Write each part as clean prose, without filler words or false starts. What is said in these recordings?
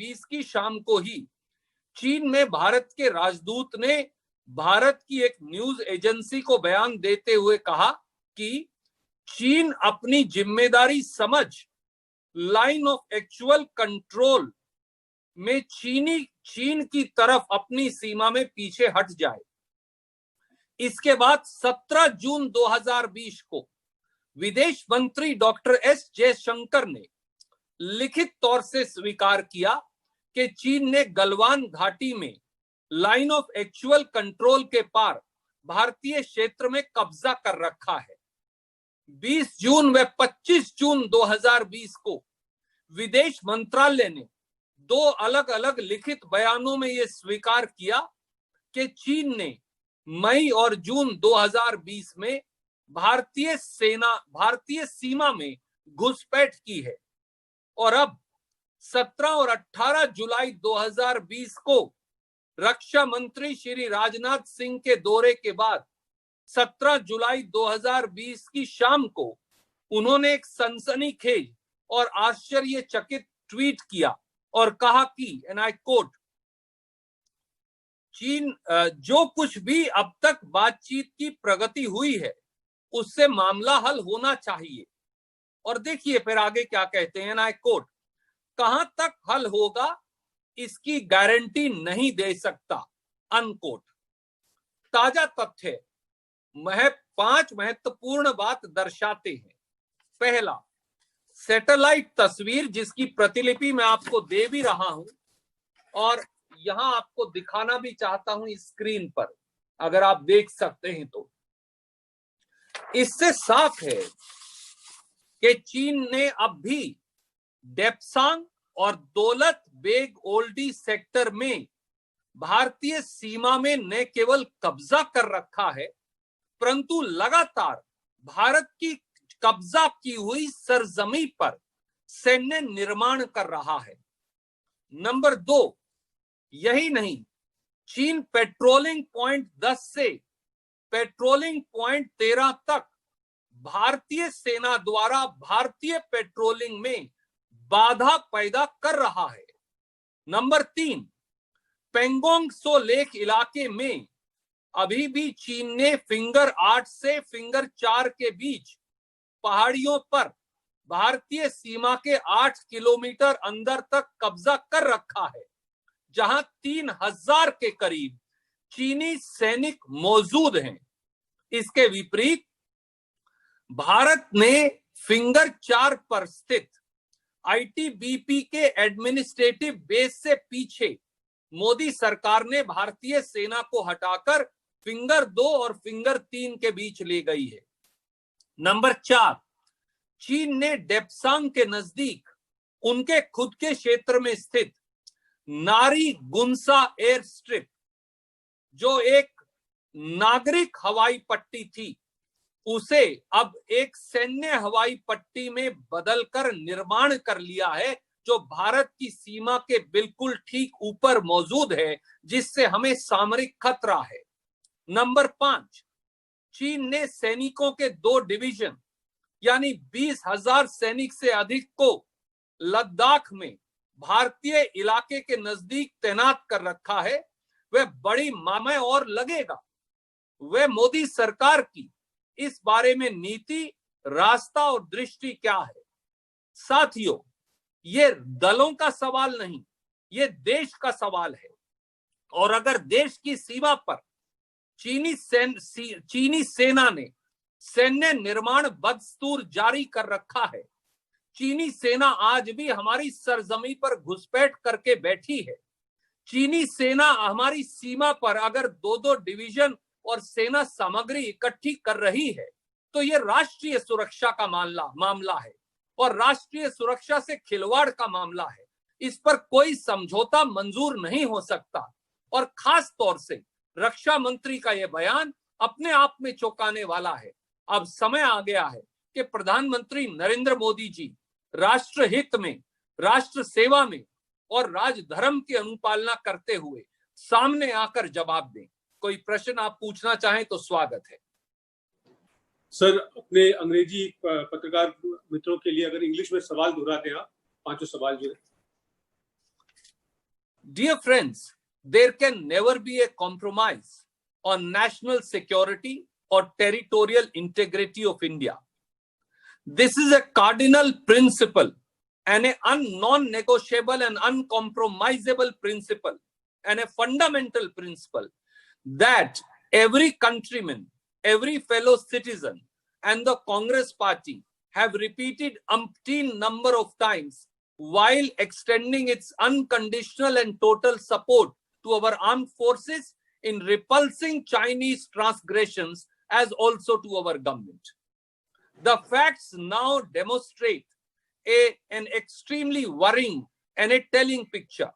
20 की शाम को ही चीन में भारत के राजदूत ने भारत की एक न्यूज एजेंसी को बयान देते हुए कहा कि चीन अपनी जिम्मेदारी समझ लाइन ऑफ एक्चुअल कंट्रोल में चीन की तरफ अपनी सीमा में पीछे हट जाए। इसके बाद 17 जून 2020 को विदेश मंत्री डॉक्टर एस जयशंकर ने लिखित तौर से स्वीकार किया कि चीन ने गलवान घाटी में लाइन ऑफ एक्चुअल कंट्रोल के पार भारतीय क्षेत्र में कब्जा कर रखा है। 20 जून व 25 जून 2020 को विदेश मंत्रालय ने 2 अलग अलग लिखित बयानों में यह स्वीकार किया कि चीन ने मई और जून 2020 में भारतीय सीमा में घुसपैठ की है। और अब 17 और 18 जुलाई 2020 को रक्षा मंत्री श्री राजनाथ सिंह के दौरे के बाद 17 जुलाई 2020 की शाम को उन्होंने एक सनसनीखेज और आश्चर्यचकित ट्वीट किया और कहा कि एंड आई कोट, चीन जो कुछ भी अब तक बातचीत की प्रगति हुई है उससे मामला हल होना चाहिए। और देखिए फिर आगे क्या कहते हैं, आई कोट, कहां तक हल होगा इसकी गारंटी नहीं दे सकता, अनकोट। ताजा तथ्य 5 महत्वपूर्ण बात दर्शाते हैं। पहला, सैटेलाइट तस्वीर जिसकी प्रतिलिपि मैं आपको दे भी रहा हूं और यहां आपको दिखाना भी चाहता हूं स्क्रीन पर, अगर आप देख सकते हैं तो इससे साफ है कि चीन ने अब भी डेप्सांग और दौलत बेग ओल्डी सेक्टर में भारतीय सीमा में न केवल कब्जा कर रखा है परंतु लगातार भारत की कब्जा की हुई सरजमी पर सैन्य निर्माण कर रहा है। नंबर 2, यही नहीं, चीन पेट्रोलिंग पॉइंट 10 से पेट्रोलिंग पॉइंट 13 तक भारतीय सेना द्वारा भारतीय पेट्रोलिंग में बाधा पैदा कर रहा है। नंबर 3, पेंगोंग त्सो लेक इलाके में अभी भी चीन ने फिंगर 8 से फिंगर 4 के बीच पहाड़ियों पर भारतीय सीमा के 8 किलोमीटर अंदर तक कब्जा कर रखा है, जहां 3000 के करीब चीनी सैनिक मौजूद हैं। इसके विपरीत भारत ने फिंगर 4 पर स्थित आईटीबीपी के एडमिनिस्ट्रेटिव बेस से पीछे मोदी सरकार ने भारतीय सेना को हटाकर फिंगर 2 और फिंगर 3 के बीच ले गई है। नंबर 4, चीन ने डेप्सांग के नजदीक उनके खुद के क्षेत्र में स्थित नारी गुंसा एयर स्ट्रिप, जो एक नागरिक हवाई पट्टी थी, उसे अब एक सैन्य हवाई पट्टी में बदलकर निर्माण कर लिया है, जो भारत की सीमा के बिल्कुल ठीक ऊपर मौजूद है, जिससे हमें सामरिक खतरा है। नंबर 5, चीन ने सैनिकों के 2 डिवीजन यानी 20,000 सैनिक से अधिक को लद्दाख में भारतीय इलाके के नजदीक तैनात कर रखा है। वह बड़ी मामय और लगेगा, वह मोदी सरकार की इस बारे में नीति, रास्ता और दृष्टि क्या है। साथियों, ये दलों का सवाल नहीं, ये देश का सवाल है। और अगर देश की सीमा पर चीनी सेना ने सैन्य निर्माण बदस्तूर जारी कर रखा है, चीनी सेना आज भी हमारी सरजमी पर घुसपैठ करके बैठी है, चीनी सेना हमारी सीमा पर अगर 2-2 डिवीजन और सेना सामग्री इकट्ठी कर रही है, तो यह राष्ट्रीय सुरक्षा का मामला है और राष्ट्रीय सुरक्षा से खिलवाड़ का मामला है। इस पर कोई समझौता मंजूर नहीं हो सकता। और खास तौर से रक्षा मंत्री का यह बयान अपने आप में चौंकाने वाला है। अब समय आ गया है कि प्रधानमंत्री नरेंद्र मोदी जी राष्ट्र हित में, राष्ट्र सेवा में और राजधर्म की अनुपालना करते हुए सामने आकर जवाब दें। कोई प्रश्न आप पूछना चाहें तो स्वागत है। सर, अपने अंग्रेजी पत्रकार मित्रों के लिए अगर इंग्लिश में सवाल दोहराते हैं आप, 5 सवाल जो है। Dear friends, there can never be a compromise on national security or territorial integrity of India. This is a cardinal principle and a non-negotiable and uncompromisable principle and a fundamental principle that every countryman, every fellow citizen and the Congress party have repeated umpteen number of times while extending its unconditional and total support to our armed forces in repulsing Chinese transgressions as also to our government. The facts now demonstrate an extremely worrying and a telling picture.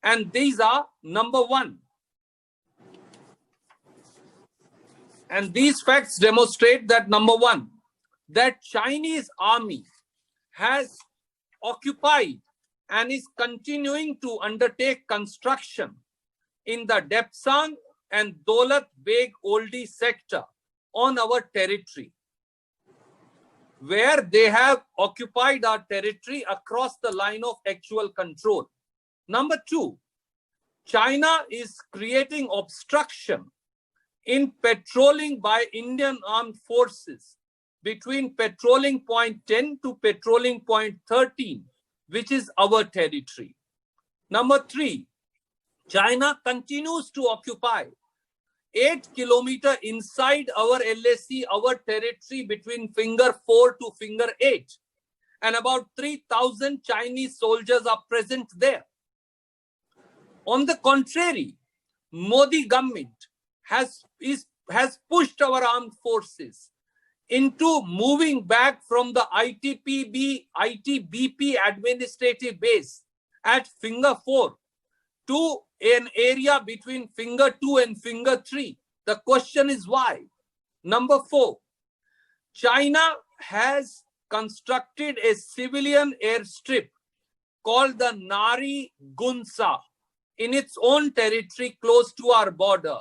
And these are, number one, and these facts demonstrate that, number one, that Chinese army has occupied and is continuing to undertake construction in the Depsang and Daulat Beg Oldi sector on our territory, where they have occupied our territory across the line of actual control. Number two, China is creating obstruction in patrolling by Indian armed forces between patrolling point 10 to patrolling point 13, which is our territory. Number three, China continues to occupy 8 kilometers inside our LAC, our territory between finger 4 to finger 8. And about 3,000 Chinese soldiers are present there. On the contrary, Modi government has pushed our armed forces into moving back from the ITBP administrative base at finger 4 to an area between finger 2 and finger 3. The question is why? Number 4, China has constructed a civilian airstrip called the Nari Gunsa in its own territory close to our border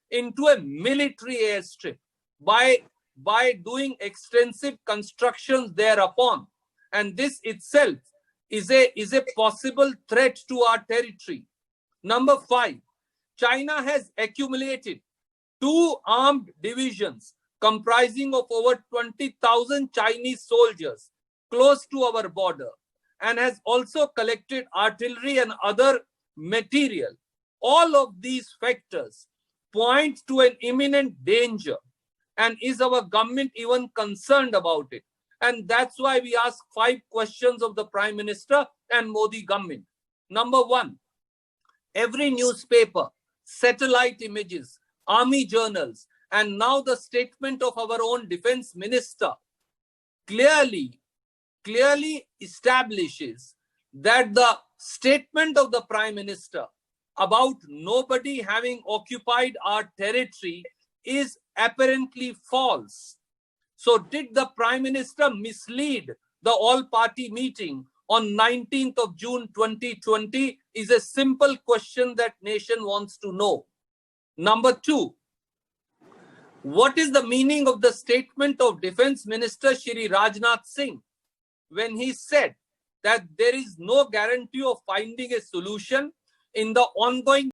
into a military airstrip by doing extensive constructions thereupon. And this itself is a possible threat to our territory. Number 5, China has accumulated 2 armed divisions comprising of over 20,000 Chinese soldiers close to our border and has also collected artillery and other material. All of these factors point to an imminent danger, and is our government even concerned about it? And that's why we ask 5 questions of the Prime Minister and Modi government. Number 1, every newspaper, satellite images, army journals, and now the statement of our own defense minister clearly establishes that the statement of the Prime Minister about nobody having occupied our territory is apparently false. So did the Prime Minister mislead the all-party meeting on 19th of June 2020 is a simple question that nation wants to know. Number 2, what is the meaning of the statement of Defense Minister Shri Rajnath Singh when he said that there is no guarantee of finding a solution in the ongoing